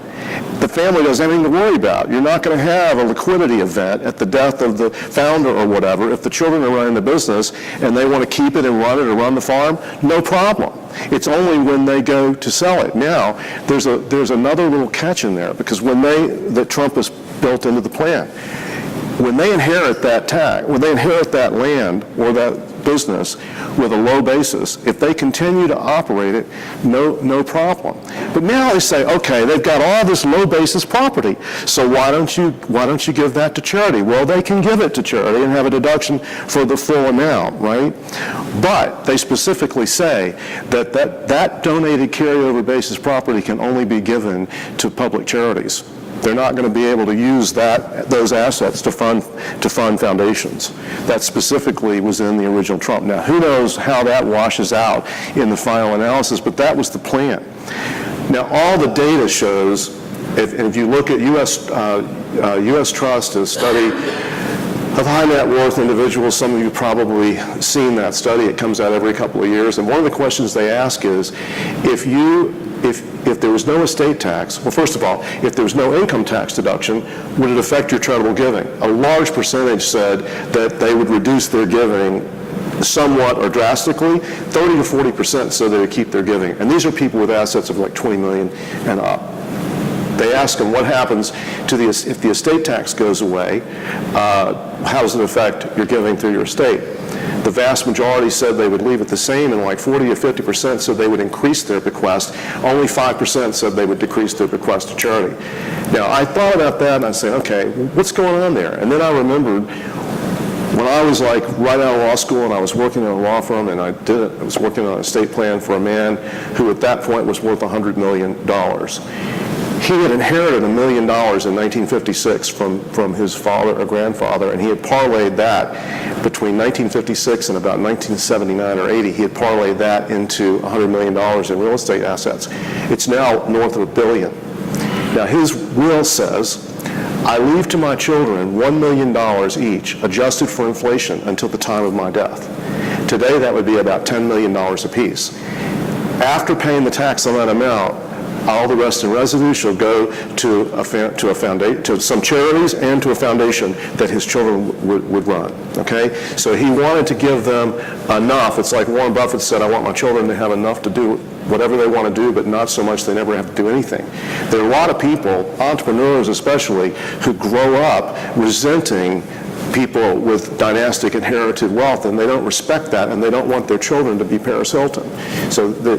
the family doesn't have anything to worry about. You're not going to have a liquidity event at the death of the founder or whatever. If the children are running the business and they want to keep it and run it or run the farm, no problem. It's only when they go to sell it. Now, there's another little catch in there, because that Trump has built into the plan, when they inherit that land or that business with a low basis, if they continue to operate it, no problem. But now they say, okay, they've got all this low basis property, so why don't you give that to charity? Well, they can give it to charity and have a deduction for the full amount, right? But they specifically say that donated carryover basis property can only be given to public charities. They're not going to be able to use those assets to fund foundations. That specifically was in the original Trump. Now, who knows how that washes out in the final analysis, but that was the plan. Now, all the data shows, if you look at U.S. Trust, a study of high net worth individuals, some of you probably seen that study. It comes out every couple of years, and one of the questions they ask is, if there was no estate tax, well, first of all, if there was no income tax deduction, would it affect your charitable giving? A large percentage said that they would reduce their giving somewhat or drastically. 30 to 40% said they would keep their giving. And these are people with assets of like 20 million and up. They ask them what happens if the estate tax goes away, how does it affect your giving through your estate? The vast majority said they would leave it the same, and like 40 or 50% said they would increase their bequest. Only 5% said they would decrease their bequest to charity. Now, I thought about that, and I said, okay, what's going on there? And then I remembered when I was like right out of law school and I was working in a law firm, and I was working on an estate plan for a man who at that point was worth $100 million. He had inherited $1 million in 1956 from his father or grandfather, and he had parlayed that between 1956 and about 1979 or 80. He had parlayed that into $100 million in real estate assets. It's now north of $1 billion. Now his will says, I leave to my children $1 million each, adjusted for inflation, until the time of my death. Today that would be about $10 million apiece. After paying the tax on that amount, all the rest in residue shall go to some charities and to a foundation that his children would run. Okay, so he wanted to give them enough. It's like Warren Buffett said, I want my children to have enough to do whatever they want to do, but not so much they never have to do anything. There are a lot of people, entrepreneurs especially, who grow up resenting people with dynastic inherited wealth, and they don't respect that, and they don't want their children to be Paris Hilton. So they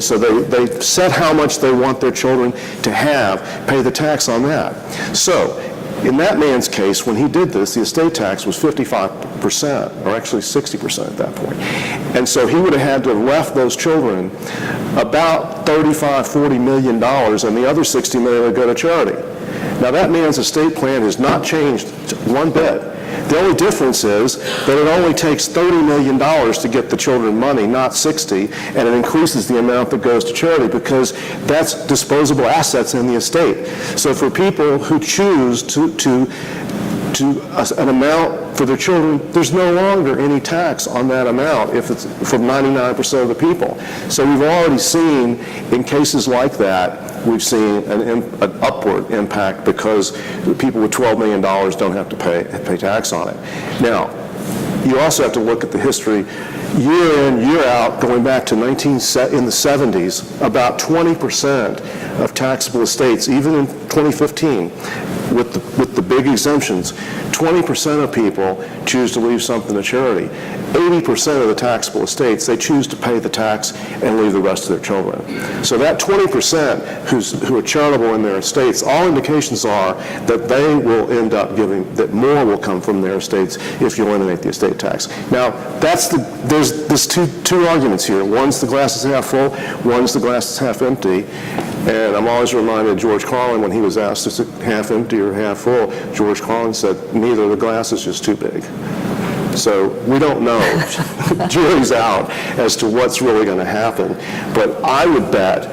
set how much they want their children to have, pay the tax on that. So in that man's case, when he did this, the estate tax was 55%, or actually 60% at that point. And so he would have had to have left those children about $35–40 million, and the other $60 million would go to charity. Now, that man's estate plan has not changed one bit. The only difference is that it only takes $30 million to get the children money, not 60, and it increases the amount that goes to charity because that's disposable assets in the estate. So for people who choose to an amount for their children, there's no longer any tax on that amount if it's from 99% of the people. So we've already seen, in cases like that, we've seen an upward impact because people with $12 million don't have to pay tax on it. Now, you also have to look at the history, year in, year out, going back to in the 70s, about 20% of taxable estates, even in 2015, with the big exemptions, 20% of people choose to leave something to charity. 80% of the taxable estates, they choose to pay the tax and leave the rest to their children. So that 20% who are charitable in their estates, all indications are that they will end up giving, that more will come from their estates if you eliminate the estate tax. Now, there's two arguments here. One's the glass is half full, one's the glass is half empty. And I'm always reminded of George Carlin when he was asked, is it half empty or half full? George Carlin said, neither, the glass is just too big. So we don't know. Jury's out as to what's really going to happen. But I would bet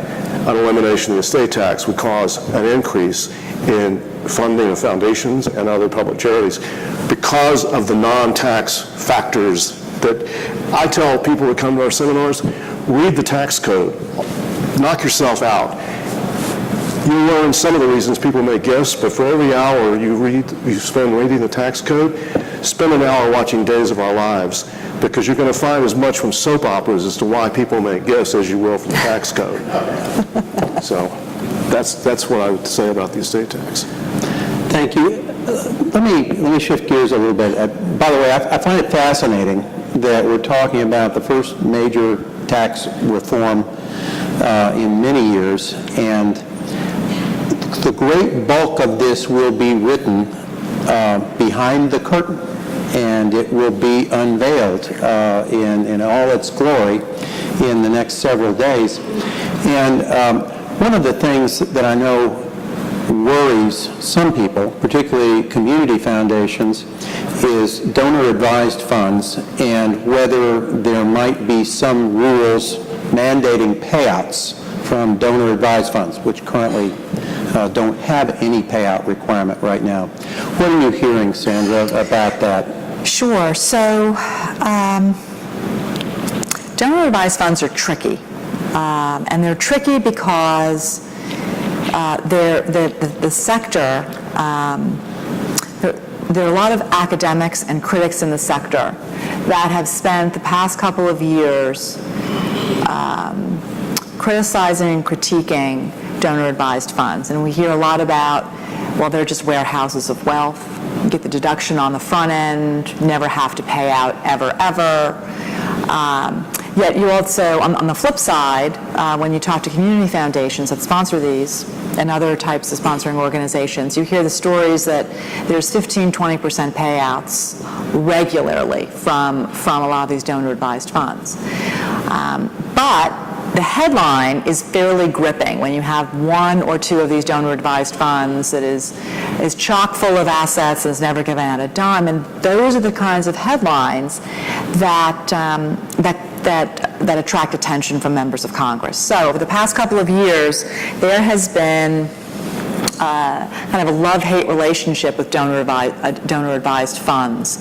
an elimination of the estate tax would cause an increase in funding of foundations and other public charities because of the non-tax factors that I tell people who come to our seminars, read the tax code. Knock yourself out. You learn some of the reasons people make gifts, but for every hour you spend reading the tax code, spend an hour watching Days of Our Lives, because you're going to find as much from soap operas as to why people make gifts as you will from the tax code. So that's what I would say about the estate tax. Thank you. Let me shift gears a little bit. By the way, I find it fascinating that we're talking about the first major tax reform in many years, and the great bulk of this will be written behind the curtain, and it will be unveiled in all its glory in the next several days. And one of the things that I know worries some people, particularly community foundations, is donor-advised funds and whether there might be some rules mandating payouts from donor-advised funds, which currently don't have any payout requirement right now. What are you hearing, Sandra, about that? Sure. So donor-advised funds are tricky. And they're tricky because the sector, there are a lot of academics and critics in the sector that have spent the past couple of years criticizing and critiquing donor-advised funds. And we hear a lot about, well, they're just warehouses of wealth. You get the deduction on the front end, never have to pay out ever. Yet you also, on the flip side, when you talk to community foundations that sponsor these and other types of sponsoring organizations, you hear the stories that there's 15–20% payouts regularly from a lot of these donor-advised funds. But the headline is fairly gripping when you have one or two of these donor-advised funds that is chock full of assets and is never given out a dime, and those are the kinds of headlines that attract attention from members of Congress. So over the past couple of years, there has been kind of a love-hate relationship with donor-advised funds.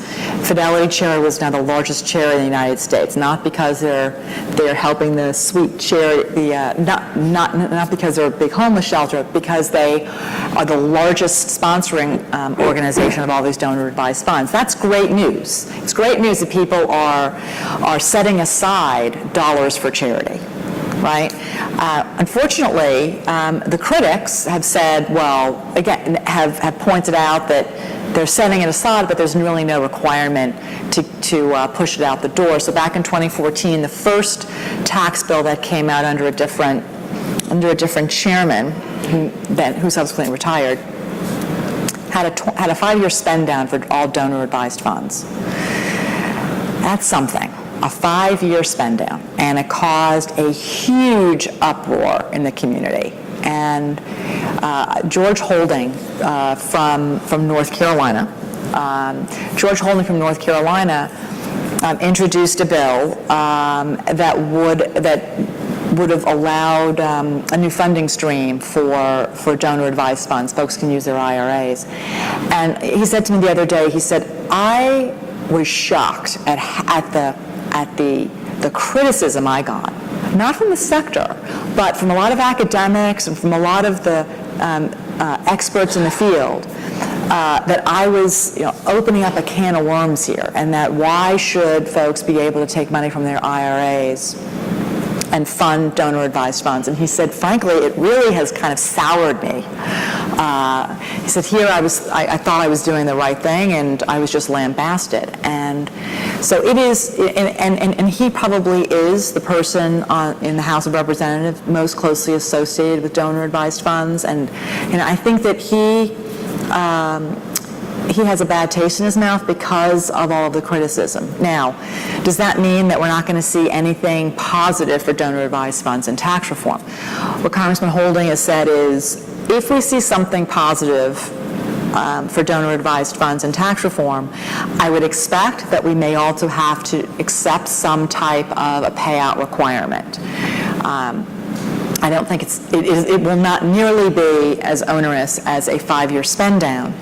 Fidelity Charity was now the largest charity in the United States, not because they're helping the sweet charity, not because they're a big homeless shelter, because they are the largest sponsoring organization of all these donor-advised funds. That's great news. It's great news that people are setting aside dollars for charity. Right? Unfortunately, the critics have said, well, again, have pointed out that they're setting it aside, but there's really no requirement to push it out the door. So back in 2014, the first tax bill that came out under a different chairman, who subsequently retired, had a 5-year spend down for all donor-advised funds. That's something, a 5-year spend down, and it caused a huge uproar in the community. And George Holding from North Carolina, introduced a bill that would have allowed a new funding stream for donor-advised funds. Folks can use their IRAs. And he said to me the other day, he said, I was shocked at the criticism I got, not from the sector, but from a lot of academics and from a lot of the experts in the field, that I was opening up a can of worms here, and that why should folks be able to take money from their IRAs and fund donor-advised funds? And he said, frankly, it really has kind of soured me. He said, here I thought I was doing the right thing, and I was just lambasted. And so it is, and he probably is the person in the House of Representatives most closely associated with donor-advised funds. And I think that he has a bad taste in his mouth because of all of the criticism. Now, does that mean that we're not going to see anything positive for donor-advised funds in tax reform? What Congressman Holding has said is, if we see something positive for donor-advised funds in tax reform, I would expect that we may also have to accept some type of a payout requirement. I don't think it will not nearly be as onerous as a 5-year spend down,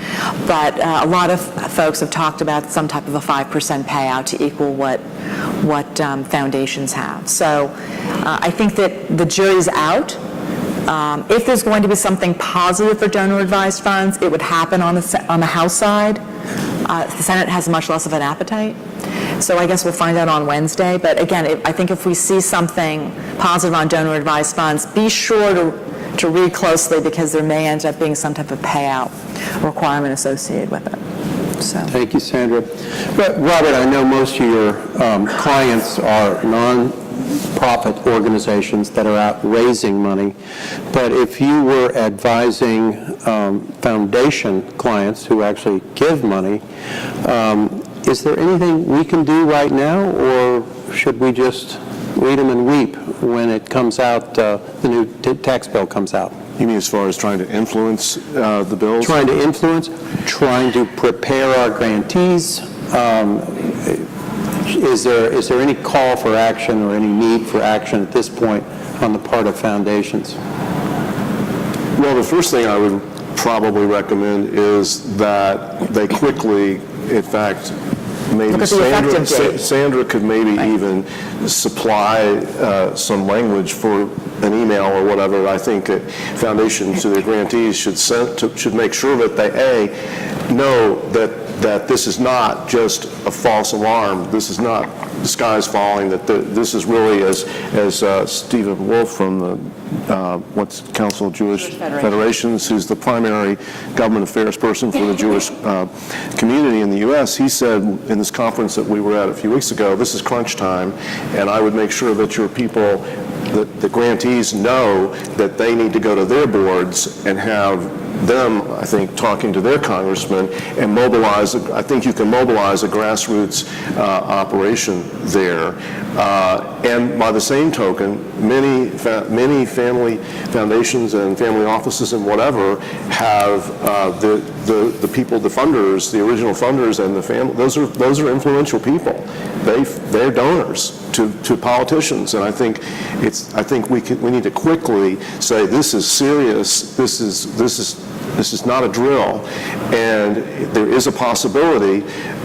but a lot of folks have talked about some type of a 5% payout to equal what foundations have. So I think that the jury's out. If there's going to be something positive for donor-advised funds, it would happen on the House side. The Senate has much less of an appetite. So I guess we'll find out on Wednesday. But again, I think if we see something positive on donor-advised funds, be sure to read closely, because there may end up being some type of payout requirement associated with it. So. Thank you, Sandra. But Robert, I know most of your clients are non-profit organizations that are out raising money, but if you were advising foundation clients who actually give money, is there anything we can do right now, or should we just read them and weep when it comes out, the new tax bill comes out? You mean as far as trying to influence the bills? Trying to influence, trying to prepare our grantees. Is there any call for action or any need for action at this point on the part of foundations? Well, the first thing I would probably recommend is that they quickly, in fact, maybe Sandra could maybe even supply some language for an email or whatever. I think a foundation to their grantees should make sure that they know that this is not just a false alarm. This is not the sky's falling. That this is really, as Stephen Wolf from the Council of Jewish Federations, who's the primary government affairs person for the Jewish community in the U.S., he said in this conference that we were at a few weeks ago, this is crunch time, and I would make sure that your people, the grantees, know that they need to go to their boards and have them, I think, talking to their congressman and mobilize. I think you can mobilize a grassroots operation there. And by the same token, many family foundations and family offices and whatever have the people, the funders, the original funders, and the family. Those are influential people. They're donors to politicians, and I think we need to quickly say this is serious. This is not a drill, and there is a possibility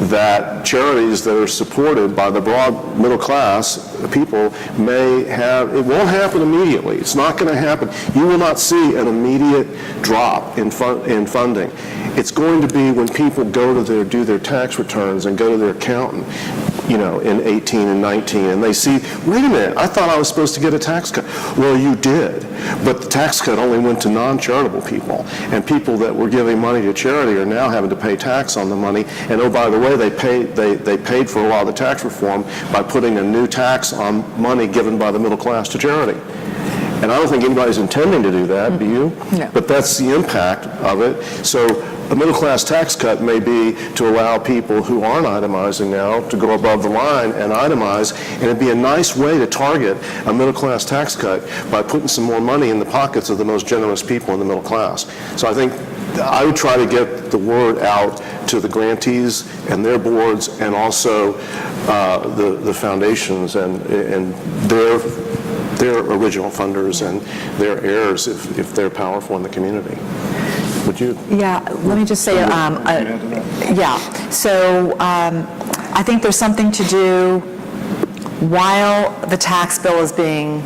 that charities that are supported by the broad middle class people may have. It won't happen immediately. It's not going to happen. You will not see an immediate drop in funding. It's going to be when people go to do their tax returns and go to their accountant, in 18 and 19, and they see, wait a minute, I thought I was supposed to get a tax cut. Well, you did, but the tax cut only went to non-charitable people, and people that were giving money to charity are now having to pay tax on the money. And oh, by the way, they paid for a lot of the tax reform by putting a new tax on money given by the middle class to charity. And I don't think anybody's intending to do that, do you? No. But that's the impact of it. So a middle-class tax cut may be to allow people who aren't itemizing now to go above the line and itemize, and it'd be a nice way to target a middle-class tax cut by putting some more money in the pockets of the most generous people in the middle class. So I think I would try to get the word out to the grantees and their boards, and also the foundations and their original funders and their heirs if they're powerful in the community. Would you? Yeah, let me just say, so I think there's something to do while the tax bill is being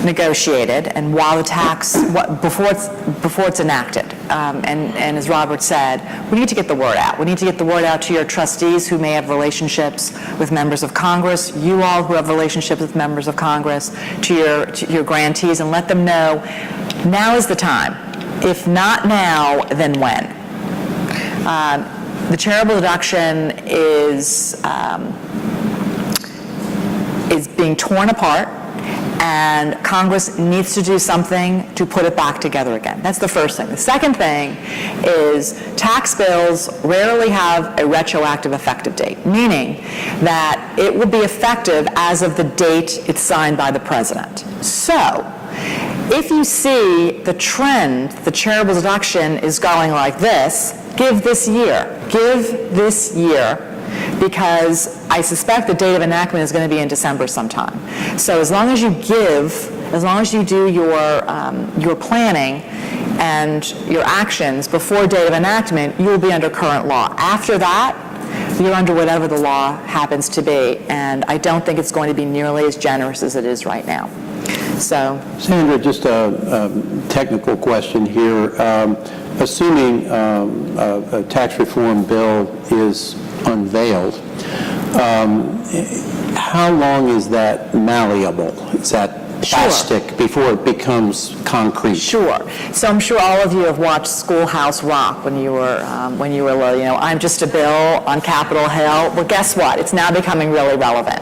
negotiated and while the tax, before it's enacted. And as Robert said, we need to get the word out. We need to get the word out to your trustees who may have relationships with members of Congress, you all who have relationships with members of Congress, to your grantees, and let them know now is the time. If not now, then when? The charitable deduction is being torn apart, and Congress needs to do something to put it back together again. That's the first thing. The second thing is tax bills rarely have a retroactive effective date, meaning that it will be effective as of the date it's signed by the president. So, if you see the trend, the charitable deduction is going like this, give this year, because I suspect the date of enactment is going to be in December sometime. So as long as you give, as long as you do your planning and your actions before date of enactment, you will be under current law. After that, you're under whatever the law happens to be, and I don't think it's going to be nearly as generous as it is right now. So, Sandra, just a technical question here. Assuming a tax reform bill is unveiled, how long is that malleable? Is that plastic before it becomes concrete? Sure. So I'm sure all of you have watched Schoolhouse Rock when you were little. You know, I'm just a bill on Capitol Hill. Well, guess what? It's now becoming really relevant.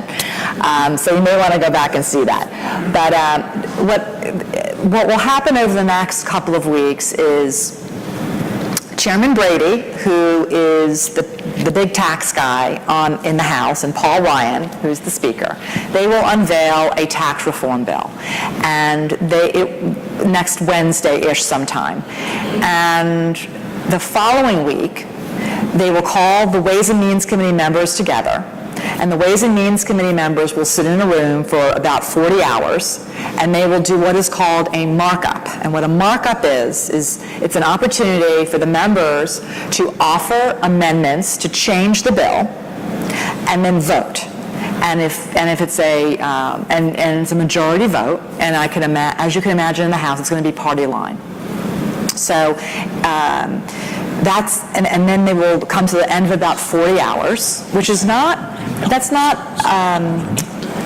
So you may want to go back and see that. But what will happen over the next couple of weeks is Chairman Brady, who is the big tax guy in the House, and Paul Ryan, who's the Speaker, they will unveil a tax reform bill, and next Wednesday-ish sometime. And the following week, they will call the Ways and Means Committee members together, and the Ways and Means Committee members will sit in a room for about 40 hours, and they will do what is called a markup. And what a markup is it's an opportunity for the members to offer amendments to change the bill, and then vote. And if it's it's a majority vote, and as you can imagine in the House, it's going to be party line. So and then they will come to the end of about 40 hours, which is that's not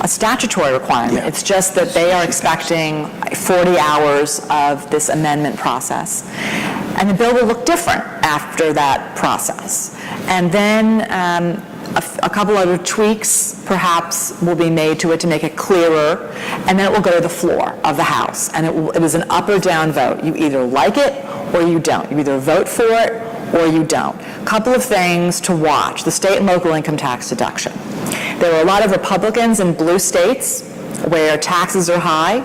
a statutory requirement. Yeah. It's just that they are expecting 40 hours of this amendment process. And the bill will look different after that process. And then a couple other tweaks perhaps will be made to it to make it clearer, and then it will go to the floor of the House. And it is an up or down vote. You either like it or you don't. You either vote for it or you don't. A couple of things to watch. The state and local income tax deduction. There are a lot of Republicans in blue states where taxes are high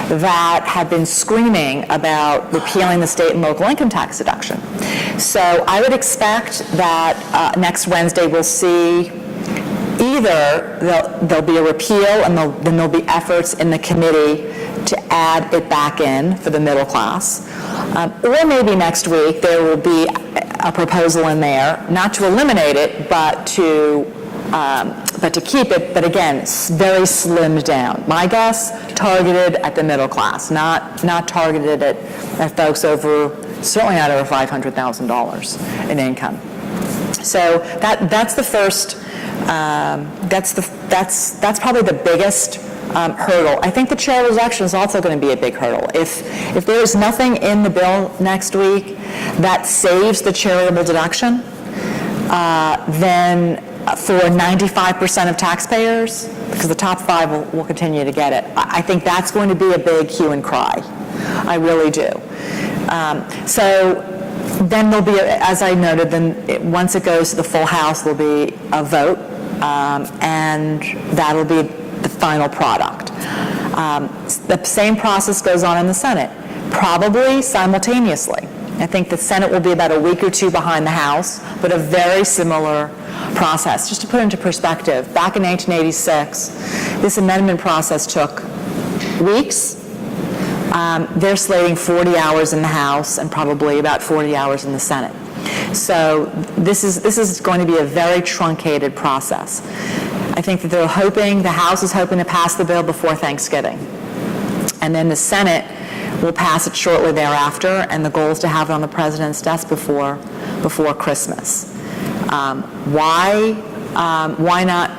that have been screaming about repealing the state and local income tax deduction. So I would expect that next Wednesday we'll see either there'll be a repeal, and then there'll be efforts in the committee to add it back in for the middle class. Or maybe next week there will be a proposal in there, not to eliminate it, but to keep it, but again, very slimmed down. My guess, targeted at the middle class, not targeted at folks certainly not over $500,000 in income. So that's the first. That's probably the biggest hurdle. I think the charitable deduction is also going to be a big hurdle. If there is nothing in the bill next week that saves the charitable deduction, then for 95% of taxpayers, because the top 5 will continue to get it, I think that's going to be a big hue and cry. I really do. So Then there'll be, as I noted, once it goes to the full House, there'll be a vote, and that'll be the final product. The same process goes on in the Senate, probably simultaneously. I think the Senate will be about a week or two behind the House, but a very similar process. Just to put into perspective, back in 1986, this amendment process took weeks. They're slating 40 hours in the House and probably about 40 hours in the Senate. So this is going to be a very truncated process. I think that the House is hoping to pass the bill before Thanksgiving. And then the Senate will pass it shortly thereafter, and the goal is to have it on the president's desk before Christmas. Why not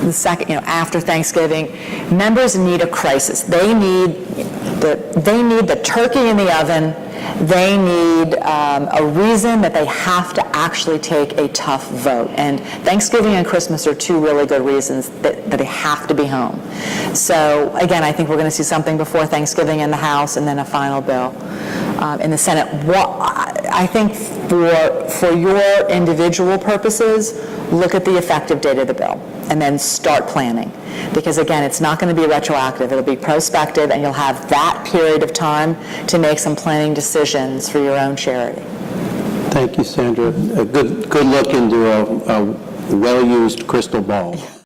the second, after Thanksgiving? Members need a crisis. They need the turkey in the oven. They need a reason that they have to actually take a tough vote. And Thanksgiving and Christmas are two really good reasons that they have to be home. So again, I think we're going to see something before Thanksgiving in the House and then a final bill in the Senate. I think for your individual purposes, look at the effective date of the bill and then start planning. Because again, it's not going to be retroactive. It'll be prospective, and you'll have that period of time to make some planning decisions for your own charity. Thank you, Sandra. A good look into a well-used crystal ball.